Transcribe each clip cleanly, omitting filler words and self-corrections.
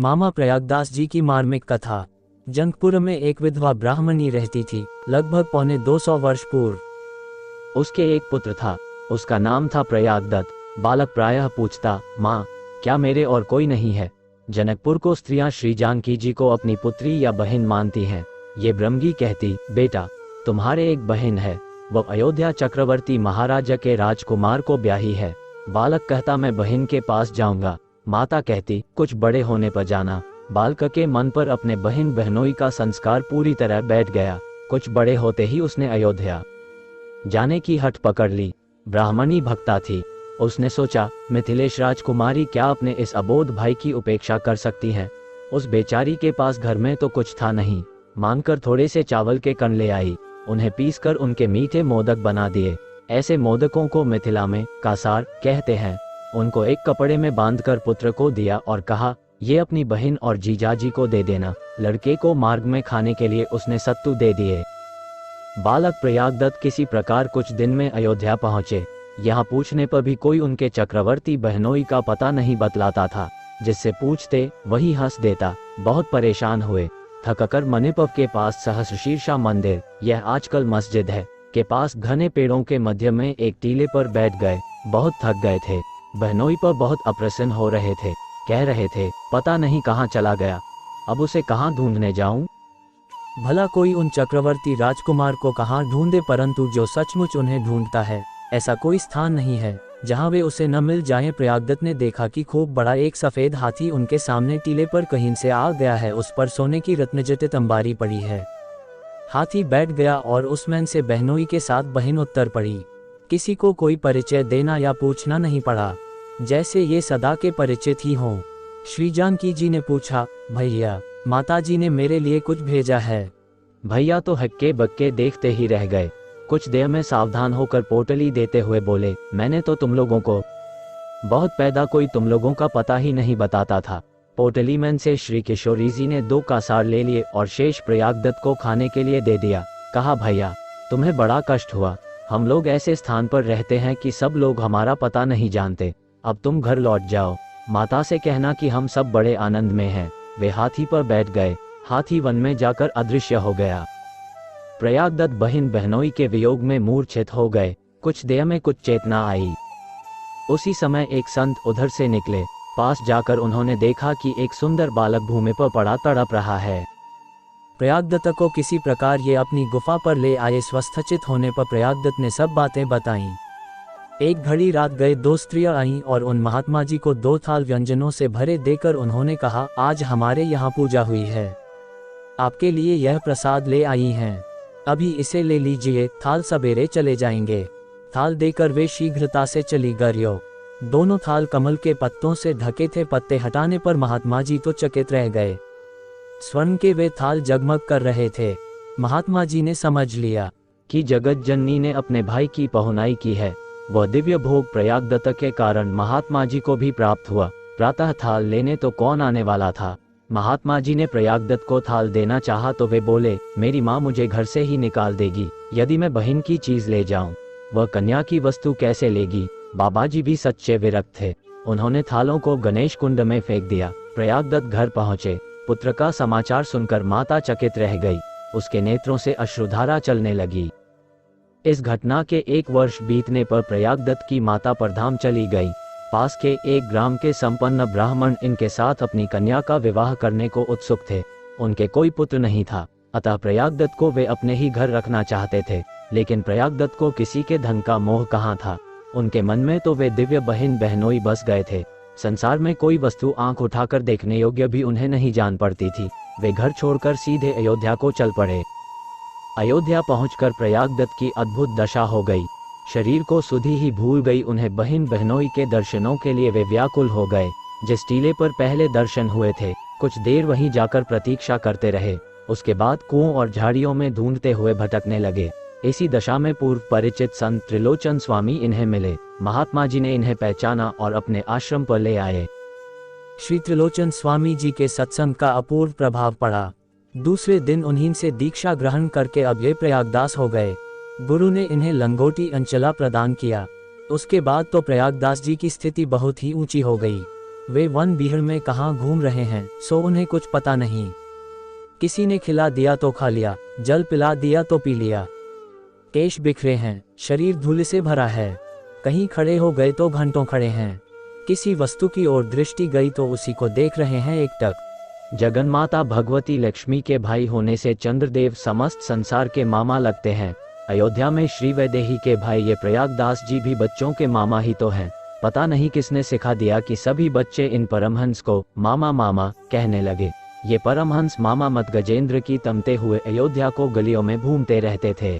मामा प्रयागदास जी की मार्मिक कथा। जंगपुर में एक विधवा ब्राह्मणी रहती थी, लगभग पौने 200 वर्ष पूर्व। उसके एक पुत्र था, उसका नाम था प्रयागदत्त। बालक प्रायः पूछता, माँ, क्या मेरे और कोई नहीं है? जनकपुर को स्त्रियां श्री जानकी जी को अपनी पुत्री या बहन मानती हैं। ये ब्रह्मगी कहती, बेटा, तुम्हारे एक बहन है, वो अयोध्या चक्रवर्ती महाराजा के राजकुमार को ब्याही है। बालक कहता, मैं बहन के पास जाऊंगा। माता कहती, कुछ बड़े होने पर जाना। बालक के मन पर अपने बहन बहनोई का संस्कार पूरी तरह बैठ गया। कुछ बड़े होते ही उसने अयोध्या जाने की हट पकड़ ली। ब्राह्मणी भक्ता थी। उसने सोचा, मिथिलेश राजकुमारी क्या अपने इस अबोध भाई की उपेक्षा कर सकती है? उस बेचारी के पास घर में तो कुछ था नहीं। मांगकर थोड़े से चावल के कण ले आई, उन्हें पीसकर उनके मीठे मोदक बना दिए। ऐसे मोदकों को मिथिला में कासार कहते हैं। उनको एक कपड़े में बांधकर पुत्र को दिया और कहा, ये अपनी बहन और जीजाजी को दे देना। लड़के को मार्ग में खाने के लिए उसने सत्तू दे दिए। बालक प्रयागदत्त किसी प्रकार कुछ दिन में अयोध्या पहुंचे। यहाँ पूछने पर भी कोई उनके चक्रवर्ती बहनोई का पता नहीं बतलाता था। जिससे पूछते वही हंस देता। बहुत परेशान हुए। थककर मणिपव के पास सहस्रशीर्षा मंदिर, यह आजकल मस्जिद है, के पास घने पेड़ों के मध्य में एक टीले पर बैठ गए। बहुत थक गए थे। बहनोई पर बहुत अप्रसन्न हो रहे थे। कह रहे थे, पता नहीं कहाँ चला गया, अब उसे कहाँ ढूंढने जाऊं? भला कोई उन चक्रवर्ती राजकुमार को कहाँ ढूंढे, परंतु जो सचमुच उन्हें ढूंढता है, ऐसा कोई स्थान नहीं है जहाँ वे उसे न मिल जाएं। प्रयागदत्त ने देखा कि खूब बड़ा एक सफेद हाथी उनके सामने टीले पर कहीं से आ गया है। उस पर सोने की रत्नजटित अंबारी पड़ी है। हाथी बैठ गया और उसमें से बहनोई के साथ बहन उत्तर पड़ी। किसी को कोई परिचय देना या पूछना नहीं पड़ा, जैसे ये सदा के परिचित ही हों। श्री जानकी जी ने पूछा, भैया, माताजी ने मेरे लिए कुछ भेजा है? भैया तो हक्के बक्के देखते ही रह गए। कुछ देर में सावधान होकर पोटली देते हुए बोले, मैंने तो तुम लोगों को बहुत पैदा, कोई तुम लोगों का पता ही नहीं बताता था। पोटली में से श्री किशोरी जी ने 2 कासार ले लिए और शेष प्रयागदत्त को खाने के लिए दे दिया। कहा, भैया, तुम्हें बड़ा कष्ट हुआ। हम लोग ऐसे स्थान पर रहते हैं कि सब लोग हमारा पता नहीं जानते। अब तुम घर लौट जाओ। माता से कहना कि हम सब बड़े आनंद में हैं। वे हाथी पर बैठ गए। हाथी वन में जाकर अदृश्य हो गया। प्रयागदत्त बहन बहनोई के वियोग में मूर्छित हो गए। कुछ देर में कुछ चेतना आई। उसी समय एक संत उधर से निकले। पास जाकर उन्होंने देखा कि एक सुंदर बालक भूमि पर पड़ा तड़प रहा है। प्रयागदत्त को किसी प्रकार ये अपनी गुफा पर ले आए। स्वस्थचित होने पर प्रयागदत्त ने सब बातें बताईं। एक घड़ी रात गए 2 स्त्रियां आईं और उन महात्मा जी को 2 थाल व्यंजनों से भरे देकर उन्होंने कहा, आज हमारे यहाँ पूजा हुई है, आपके लिए यह प्रसाद ले आई हैं, अभी इसे ले लीजिए, थाल सवेरे चले जाएंगे। थाल देकर वे शीघ्रता से चली गईं। दोनों थाल कमल के पत्तों से ढके थे। पत्ते हटाने पर महात्मा जी तो चकित रह गए। स्वर्ण के वे थाल जगमग कर रहे थे। महात्मा जी ने समझ लिया कि जगत जननी ने अपने भाई की पहुनाई की है। वह दिव्य भोग प्रयागदत्त के कारण महात्मा जी को भी प्राप्त हुआ। प्रातः थाल लेने तो कौन आने वाला था। महात्मा जी ने प्रयागदत्त को थाल देना चाहा तो वे बोले, मेरी माँ मुझे घर से ही निकाल देगी यदि मैं बहन की चीज ले जाऊं। वह कन्या की वस्तु कैसे लेगी। बाबा जी भी सच्चे विरक्त थे। उन्होंने थालों को गणेश कुंड में फेंक दिया। प्रयागदत्त घर पहुंचे। पुत्र का समाचार सुनकर माता चकित रह गई। उसके नेत्रों से अश्रुधारा चलने लगी। इस घटना के 1 वर्ष बीतने पर प्रयागदत्त की माता परधाम चली गई। पास के एक ग्राम के संपन्न ब्राह्मण इनके साथ अपनी कन्या का विवाह करने को उत्सुक थे। उनके कोई पुत्र नहीं था, अतः प्रयागदत्त को वे अपने ही घर रखना चाहते थे। लेकिन प्रयागदत्त को किसी के धन का मोह कहाँ था। उनके मन में तो वे दिव्य बहन बहनोई बस गए थे। संसार में कोई वस्तु आंख उठाकर देखने योग्य भी उन्हें नहीं जान पड़ती थी। वे घर छोड़कर सीधे अयोध्या को चल पड़े। अयोध्या पहुंचकर प्रयागदत्त की अद्भुत दशा हो गई। शरीर को सुधि ही भूल गई। उन्हें बहन बहनोई के दर्शनों के लिए वे व्याकुल हो गए। जिस टीले पर पहले दर्शन हुए थे, कुछ देर वहीं जाकर प्रतीक्षा करते रहे। उसके बाद कुओं और झाड़ियों में ढूंढते हुए भटकने लगे। इसी दशा में पूर्व परिचित संत त्रिलोचन स्वामी इन्हें मिले। महात्मा जी ने इन्हें पहचाना और अपने आश्रम पर ले आए। श्री त्रिलोचन स्वामी जी के सत्संग का अपूर्व प्रभाव पड़ा। दूसरे दिन उन्हीं से दीक्षा ग्रहण करके अब ये प्रयागदास हो गए। गुरु ने इन्हें लंगोटी अंचला प्रदान किया। उसके बाद तो प्रयागदास जी की स्थिति बहुत ही ऊंची हो गई। वे वन बिहार में कहाँ घूम रहे हैं सो उन्हें कुछ पता नहीं। किसी ने खिला दिया तो खा लिया, जल पिला दिया तो पी लिया। केश बिखरे हैं, शरीर धूल से भरा है, कहीं खड़े हो गए तो घंटों खड़े हैं। किसी वस्तु की ओर दृष्टि गई तो उसी को देख रहे हैं एकटक। जगन्माता भगवती लक्ष्मी के भाई होने से चंद्रदेव समस्त संसार के मामा लगते हैं। अयोध्या में श्री वैदेही के भाई ये प्रयागदास जी भी बच्चों के मामा ही तो हैं। पता नहीं किसने सिखा दिया कि सभी बच्चे इन परमहंस को मामा मामा कहने लगे। ये परमहंस मामा मत गजेंद्र की तमते हुए अयोध्या को गलियों में घूमते रहते थे।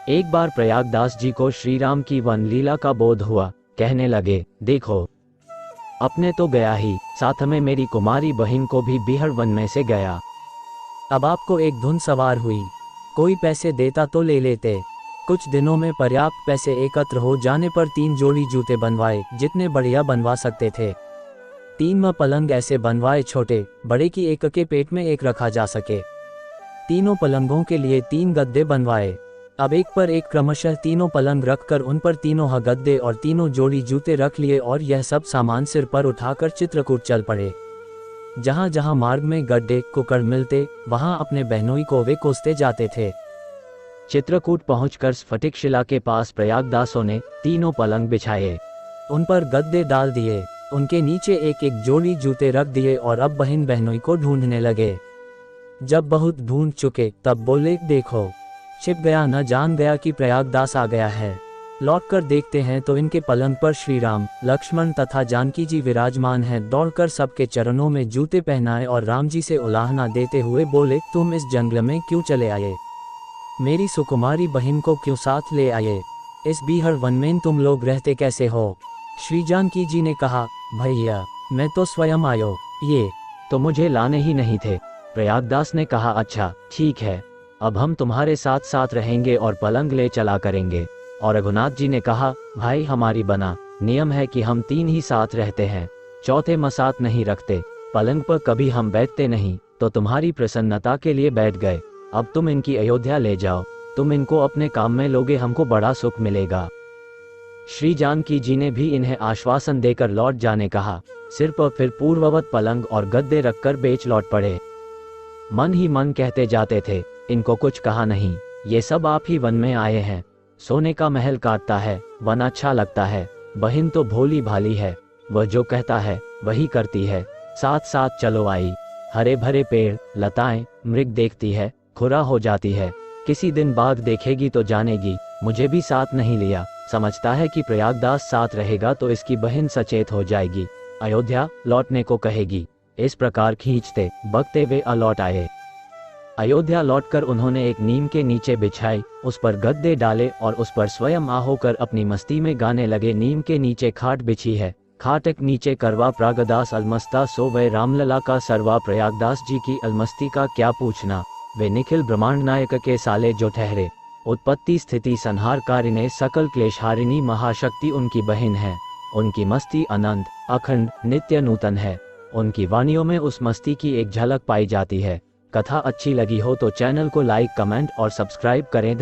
एक बार प्रयागदास जी को श्री राम की वन लीला का बोध हुआ। कहने लगे, देखो अपने तो गया ही, साथ में मेरी कुमारी बहन को भी बिहार वन में से गया। अब आपको एक धुन सवार हुई, कोई पैसे देता तो ले लेते। कुछ दिनों में पर्याप्त पैसे एकत्र हो जाने पर 3 जोड़ी जूते बनवाए, जितने बढ़िया बनवा सकते थे। 3 पलंग ऐसे बनवाए, छोटे बड़े की एक के पेट में एक रखा जा सके। तीनों पलंगों के लिए 3 गद्दे बनवाए। अब एक पर एक क्रमशः तीनों पलंग रखकर उन पर तीनों गद्दे और तीनों जोड़ी जूते रख लिए और यह सब सामान सिर पर उठाकर चित्रकूट चल पड़े। जहाँ जहाँ मार्ग में गड्ढे कुकड़ मिलते वहाँ अपने बहनोई को वे कोसते जाते थे। चित्रकूट पहुंचकर स्फटिक शिला के पास प्रयागदासों ने तीनों पलंग बिछाए, उन पर गद्दे डाल दिए, उनके नीचे एक एक जोड़ी जूते रख दिए और अब बहन बहनोई को ढूंढने लगे। जब बहुत ढूंढ चुके तब बोले, देखो छिप गया, न जान गया कि प्रयागदास आ गया है। लौटकर देखते हैं तो इनके पलंग पर श्री राम, लक्ष्मण तथा जानकी जी विराजमान हैं। दौड़कर सबके चरणों में जूते पहनाए और राम जी से उलाहना देते हुए बोले, तुम इस जंगल में क्यों चले आए? मेरी सुकुमारी बहन को क्यों साथ ले आए? इस बिहार वन में तुम लोग रहते कैसे हो? श्री जानकी जी ने कहा, भैया मैं तो स्वयं आयो, ये तो मुझे लाने ही नहीं थे। प्रयागदास ने कहा, अच्छा ठीक है, अब हम तुम्हारे साथ साथ रहेंगे और पलंग ले चला करेंगे। और रघुनाथ जी ने कहा, भाई हमारी बना नियम है कि हम 3 ही साथ रहते हैं, चौथे मसात नहीं रखते। पलंग पर कभी हम बैठते नहीं, तो तुम्हारी प्रसन्नता के लिए बैठ गए। अब तुम इनकी अयोध्या ले जाओ, तुम इनको अपने काम में लोगे, हमको बड़ा सुख मिलेगा। श्री जानकी जी ने भी इन्हें आश्वासन देकर लौट जाने कहा। सिर पर फिर पूर्ववत पलंग और गद्दे रखकर बेच लौट पड़े। मन ही मन कहते जाते थे, इनको कुछ कहा नहीं, ये सब आप ही वन में आए हैं। सोने का महल काटता है, वन अच्छा लगता है। बहन तो भोली भाली है, वह जो कहता है वही करती है। साथ साथ चलो आई, हरे भरे पेड़ लताएं मृग देखती है, खुरा हो जाती है। किसी दिन बाद देखेगी तो जानेगी, मुझे भी साथ नहीं लिया। समझता है कि प्रयागदास साथ रहेगा तो इसकी बहन सचेत हो जाएगी, अयोध्या लौटने को कहेगी। इस प्रकार खींचते बकते वे लौट आए। अयोध्या लौटकर उन्होंने एक नीम के नीचे बिछाई, उस पर गद्दे डाले और उस पर स्वयं होकर अपनी मस्ती में गाने लगे। नीम के नीचे खाट बिछी है, खाटक नीचे करवा प्रागदास अलमस्ता सो वै रामलला का सरवा। प्रयागदास जी की अलमस्ती का क्या पूछना, वे निखिल ब्रह्मांड नायक के साले जो ठहरे। उत्पत्ति स्थिति संहारकारिणी सकल क्लेशहारिणी महाशक्ति उनकी बहन है। उनकी मस्ती अनंत अखंड नित्य नूतन है। उनकी वाणियों में उस मस्ती की एक झलक पाई जाती है। कथा अच्छी लगी हो तो चैनल को लाइक कमेंट और सब्सक्राइब करें।